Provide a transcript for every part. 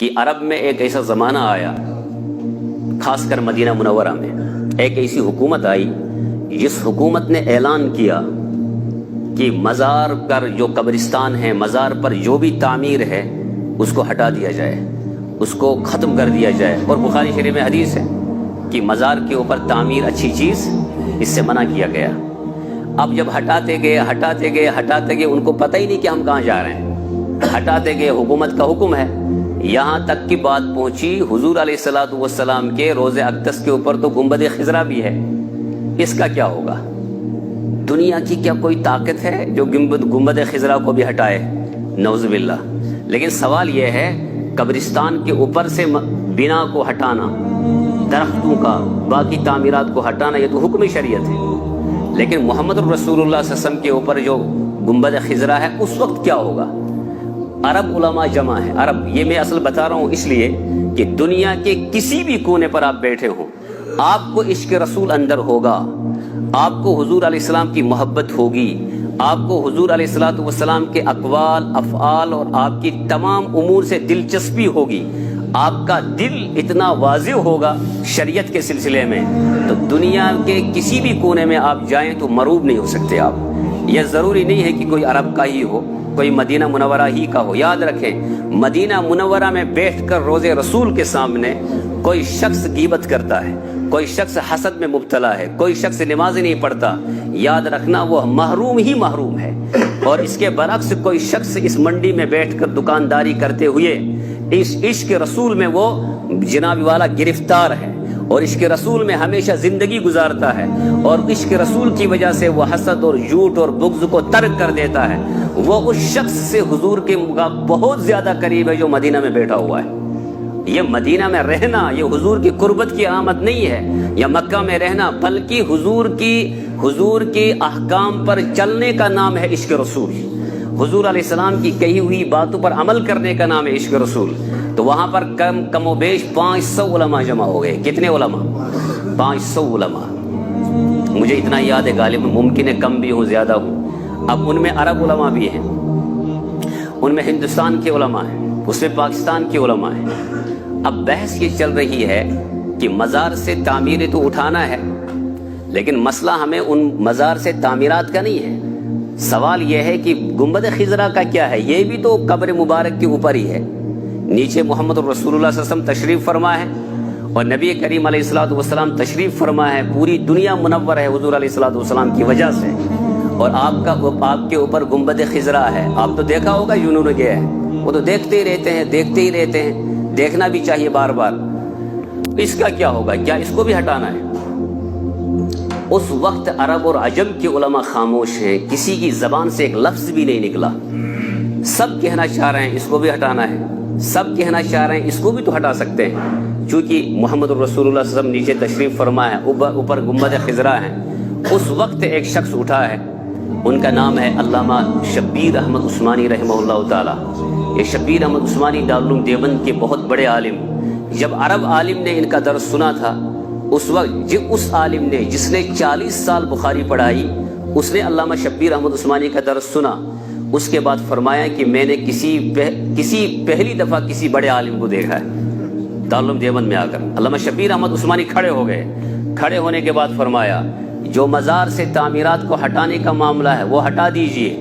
کہ عرب میں ایک ایسا زمانہ آیا، خاص کر مدینہ منورہ میں ایک ایسی حکومت آئی جس حکومت نے اعلان کیا کہ مزار پر جو قبرستان ہے، مزار پر جو بھی تعمیر ہے اس کو ہٹا دیا جائے، اس کو ختم کر دیا جائے۔ اور بخاری شریف میں حدیث ہے کہ مزار کے اوپر تعمیر اچھی چیز، اس سے منع کیا گیا۔ اب جب ہٹاتے گئے ان کو پتہ ہی نہیں کہ ہم کہاں جا رہے ہیں، ہٹاتے گئے، حکومت کا حکم ہے، یہاں تک کی بات پہنچی حضور علیہ الصلوۃ والسلام کے روضہ اقدس کے اوپر تو گنبد خضرا بھی ہے، اس کا کیا ہوگا؟ دنیا کی کیا کوئی طاقت ہے جو گنبد خضرا کو بھی ہٹائے؟ نعوذ باللہ۔ لیکن سوال یہ ہے، قبرستان کے اوپر سے بنا کو ہٹانا، درختوں کا، باقی تعمیرات کو ہٹانا، یہ تو حکم شریعت ہے۔ لیکن محمد الرسول اللہ صلی اللہ علیہ وسلم کے اوپر جو گنبد خضرا ہے اس وقت کیا ہوگا؟ عرب علماء جمع ہے، عرب، یہ میں اصل بتا رہا ہوں اس لیے کہ دنیا کے کسی بھی کونے پر آپ بیٹھے ہوں، آپ کو عشق رسول اندر ہوگا، آپ کو حضور علیہ السلام کی محبت ہوگی، آپ کو حضور علیہ الصلوۃ والسلام کے اقوال، افعال اور آپ کی تمام امور سے دلچسپی ہوگی، آپ کا دل اتنا واضح ہوگا شریعت کے سلسلے میں، تو دنیا کے کسی بھی کونے میں آپ جائیں تو مروب نہیں ہو سکتے آپ۔ یہ ضروری نہیں ہے کہ کوئی عرب کا ہی ہو، کوئی مدینہ منورہ ہی کا ہو۔ یاد رکھیں، مدینہ منورہ میں بیٹھ کر روضے رسول کے سامنے کوئی شخص غیبت کرتا ہے، کوئی شخص حسد میں مبتلا ہے، کوئی شخص نماز نہیں پڑھتا، یاد رکھنا وہ محروم ہی محروم ہے۔ اور اس کے برعکس کوئی شخص اس منڈی میں بیٹھ کر دکانداری کرتے ہوئے اس عشق رسول میں وہ جناب والا گرفتار ہے، اور عشق رسول میں ہمیشہ زندگی گزارتا ہے، اور عشق رسول کی وجہ سے وہ حسد اور جھوٹ اور بغض کو ترک کر دیتا ہے، وہ اس شخص سے حضور کے بہت زیادہ قریب ہے جو مدینہ میں بیٹھا ہوا ہے۔ یہ مدینہ میں رہنا یہ حضور کی قربت کی علامت نہیں ہے، یا مکہ میں رہنا، بلکہ حضور کی احکام پر چلنے کا نام ہے عشق رسول۔ حضور علیہ السلام کی کہی ہوئی باتوں پر عمل کرنے کا نام ہے عشق رسول۔ تو وہاں پر کم و بیش 500 علماء جمع ہو گئے۔ کتنے علماء؟ 500 علماء۔ مجھے اتنا یاد ہے، غالب ممکن ہے کم بھی ہوں زیادہ ہوں۔ اب ان میں عرب علماء بھی ہیں، ان میں ہندوستان کے علماء ہیں، اس میں پاکستان کے علماء ہیں۔ اب بحث یہ چل رہی ہے کہ مزار سے تعمیریں تو اٹھانا ہے، لیکن مسئلہ ہمیں ان مزار سے تعمیرات کا نہیں ہے۔ سوال یہ ہے کہ گنبد خضرا کا کیا ہے؟ یہ بھی تو قبر مبارک کے اوپر ہی ہے، نیچے محمد الرسول اللہ صلی اللہ علیہ وسلم تشریف فرما ہے، اور نبی کریم علیہ الصلوۃ والسلام تشریف فرما ہے، پوری دنیا منور ہے حضور علیہ الصلوۃ والسلام کی وجہ سے، اور آپ کے اوپر گنبد خضرا ہے۔ آپ تو دیکھا ہوگا جنہوں نے گیا ہے، وہ تو دیکھتے ہی رہتے ہیں، دیکھنا بھی چاہیے بار بار۔ اس کا کیا ہوگا؟ کیا اس کو بھی ہٹانا ہے؟ اس وقت عرب اور عجم کے علماء خاموش ہیں، کسی کی زبان سے ایک لفظ بھی نہیں نکلا۔ سب کہنا چاہ رہے ہیں اس کو بھی ہٹانا ہے، سب کہنا چاہ رہے ہیں اس کو بھی تو ہٹا سکتے ہیں، چونکہ محمد الرسول اللہ صلی اللہ علیہ وسلم نیچے تشریف فرما ہے، اوپر گنبد خضرا ہے۔ اس وقت ایک شخص اٹھا ہے، ان کا نام ہے علامہ شبیر احمد عثمانی رحمہ اللہ تعالی۔ یہ شبیر احمد عثمانی دارالعلوم دیوبند کے بہت بڑے عالم، جب عرب عالم نے ان کا درس سنا تھا، اس وقت اس عالم نے جس نے 40 سال بخاری پڑھائی، اس نے علامہ شبیر احمد عثمانی کا درس سنا، اس کے بعد فرمایا کہ میں نے پہلی دفعہ کسی بڑے عالم کو دیکھا ہے دارالعلوم دیوبند میں آ کر۔ علامہ شبیر احمد عثمانی کھڑے ہو گئے، کھڑے ہونے کے بعد فرمایا جو مزار سے تعمیرات کو ہٹانے کا معاملہ ہے وہ ہٹا دیجئے،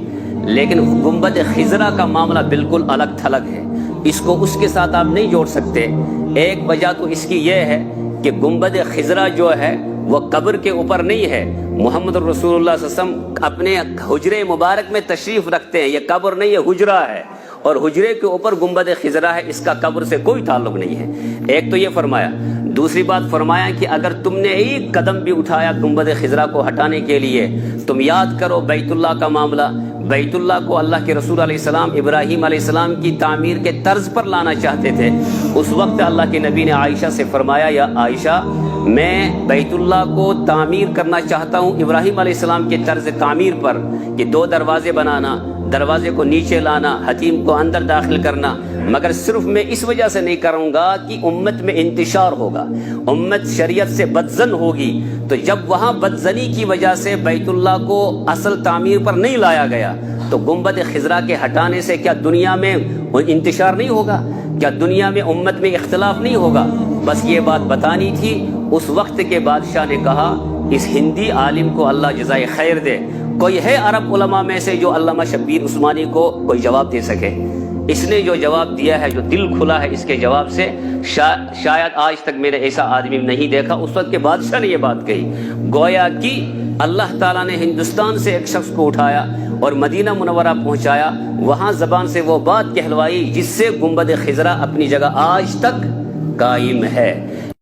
لیکن گنبد خضرا کا معاملہ بالکل الگ تھلگ ہے، اس کو اس کے ساتھ آپ نہیں جوڑ سکتے۔ ایک وجہ تو اس کی یہ ہے کہ گنبد خضرا جو ہے وہ قبر کے اوپر نہیں ہے، محمد الرسول اللہ صلی اللہ علیہ وسلم اپنے حجرے مبارک میں تشریف رکھتے ہیں، یہ قبر نہیں ہے، حجرہ ہے، اور حجرے کے اوپر گنبد خضرا ہے، اس کا قبر سے کوئی تعلق نہیں ہے۔ ایک تو یہ فرمایا، دوسری بات فرمایا کہ اگر تم نے ایک قدم بھی اٹھایا گنبد خضرا کو ہٹانے کے لیے، تم یاد کرو بیت اللہ کا معاملہ، بیت اللہ کو اللہ کے رسول علیہ السلام ابراہیم علیہ السلام کی تعمیر کے طرز پر لانا چاہتے تھے۔ اس وقت اللہ کے نبی نے عائشہ سے فرمایا، یا عائشہ میں بیت اللہ کو تعمیر کرنا چاہتا ہوں ابراہیم علیہ السلام کے طرز تعمیر پر، کہ 2 دروازے بنانا، دروازے کو نیچے لانا، حتیم کو اندر داخل کرنا، مگر صرف میں اس وجہ سے نہیں کروں گا کہ امت میں انتشار ہوگا، امت شریعت سے بدزن ہوگی، تو جب وہاں بدزنی کی وجہ سے بیت اللہ کو اصل تعمیر پر نہیں لایا گیا تو گنبد خضرا کے ہٹانے سے کیا دنیا میں انتشار نہیں ہوگا؟ کیا دنیا میں امت میں اختلاف نہیں ہوگا؟ بس یہ بات بتانی تھی۔ اس وقت کے بادشاہ نے کہا اس ہندی عالم کو اللہ جزائے خیر دے، کوئی ہے عرب علماء میں سے جو علامہ شبیر عثمانی کو کوئی جواب دے سکے؟ اس نے جو جواب دیا ہے، جو دل کھلا ہے اس کے جواب سے، شاید آج تک میں نے ایسا آدمی نہیں دیکھا۔ اس وقت کے بادشاہ نے یہ بات کہی، گویا کہ اللہ تعالیٰ نے ہندوستان سے ایک شخص کو اٹھایا اور مدینہ منورہ پہنچایا، وہاں زبان سے وہ بات کہلوائی جس سے گنبد خضرا اپنی جگہ آج تک قائم ہے۔